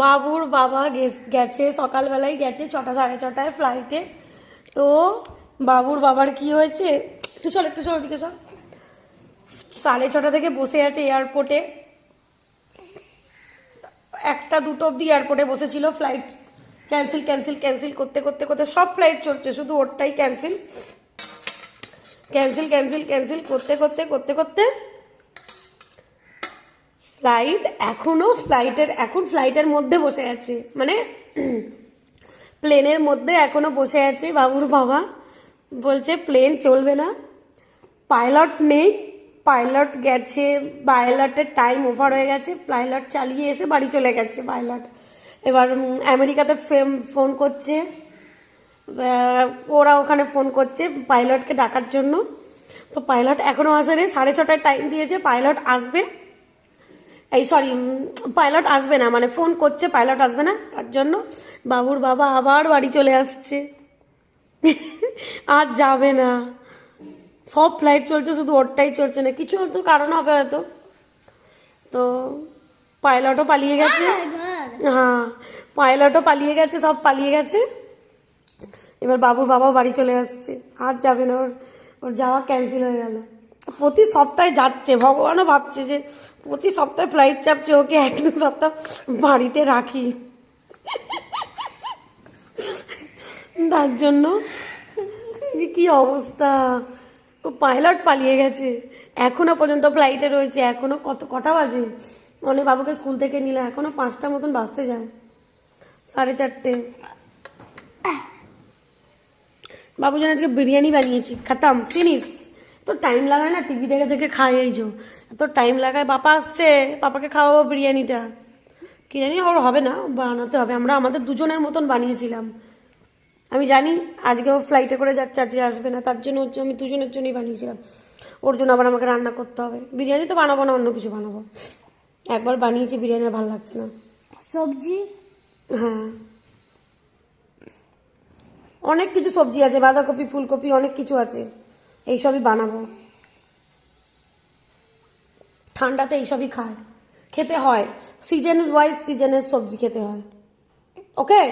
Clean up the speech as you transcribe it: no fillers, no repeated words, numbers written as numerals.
বাবুর বাবা গেছে সকালবেলায়, গেছে 6টা 6:30 ফ্লাইটে। তো বাবুর বাবার কি হয়েছে, একটু চল ওদিকে চল। 6:30 থেকে বসে আছে এয়ারপোর্টে, 1টা 2টো অব্দি এয়ারপোর্টে বসেছিল। ফ্লাইট ক্যান্সেল ক্যান্সেল ক্যান্সেল করতে করতে করতে সব ফ্লাইট চলছে, শুধু ওরটাই ক্যান্সেল ক্যান্সেল ক্যান্সেল ক্যান্সেল করতে করতে করতে করতে এখন ফ্লাইটের মধ্যে বসে আছে, মানে প্লেনের মধ্যে এখনো বসে আছে বাবুর বাবা। বলছে প্লেন চলবে না, পাইলট নেই, পাইলট গেছে, পাইলটের টাইম ওভার হয়ে গেছে, পাইলট চালিয়ে এসে বাড়ি চলে গেছে পাইলট। এবার আমেরিকাতে ফোন করছে, ওরা ওখানে ফোন করছে পাইলটকে ডাকার জন্য। তো পাইলট এখনো আসেনি, 6:30 টাইম দিয়েছে, পাইলট আসবে, পাইলট আসবে না, মানে ফোন করছে পাইলট আসবে না, তার জন্য বাবুর বাবা আবার বাড়ি চলে আসছে। আর যাবে না, সব ফ্লাইট চলছে, শুধু ওরটাই চলছে না, কিছু হয়তো কারণ হবে হয়তো। তো পাইলটও পালিয়ে গেছে, হ্যাঁ পাইলটও পালিয়ে গেছে, সব পালিয়ে গেছে। এবার বাবুর বাবাও বাড়ি চলে আসছে, আর যাবে না, ওর ওর যাওয়া ক্যান্সেল হয়ে গেল। প্রতি সপ্তাহে যাচ্ছে, ভগবানও ভাবছে যে প্রতি সপ্তাহে ফ্লাইট চাপছে, ওকে 1-2 সপ্তাহ বাড়িতে রাখি। তার জন্য কি অবস্থা, ও পাইলট পালিয়ে গেছে, এখনো পর্যন্ত ফ্লাইটে রয়েছে। এখনো কটা বাজে, অনেক বাবুকে স্কুল থেকে নিলে এখনো 5টা মতন বাজতে যায়, 4:30। বাবু যেন আজকে বিরিয়ানি বানিয়েছি, খাতাম ফিনিশ। তো টাইম লাগায় না, টিভি দেখে দেখে খাই, এই যে এত টাইম লাগায়। পাপা আসছে, পাপাকে খাওয়াবো বিরিয়ানিটা, কি জানি ওর হবে না, বানাতে হবে। আমরা আমাদের দুজনের মতন বানিয়েছিলাম, আমি জানি আজকে ও ফ্লাইটে করে যাচ্ছে, আজকে আসবে না, তার জন্য হচ্ছে আমি দুজনের জন্যই বানিয়েছিলাম। ওর জন্য আবার আমাকে রান্না করতে হবে, বিরিয়ানি তো বানাবো না, অন্য কিছু বানাবো। একবার বানিয়েছি বিরিয়ানি, ভালো লাগছে না। সবজি, হ্যাঁ অনেক কিছু সবজি আছে, বাঁধাকপি ফুলকপি অনেক কিছু আছে, এইসবই বানাবো। ঠান্ডাতে এইসবই খেতে হয়, সিজন ওয়াইজ সিজনের সবজি খেতে হয়। ওকে।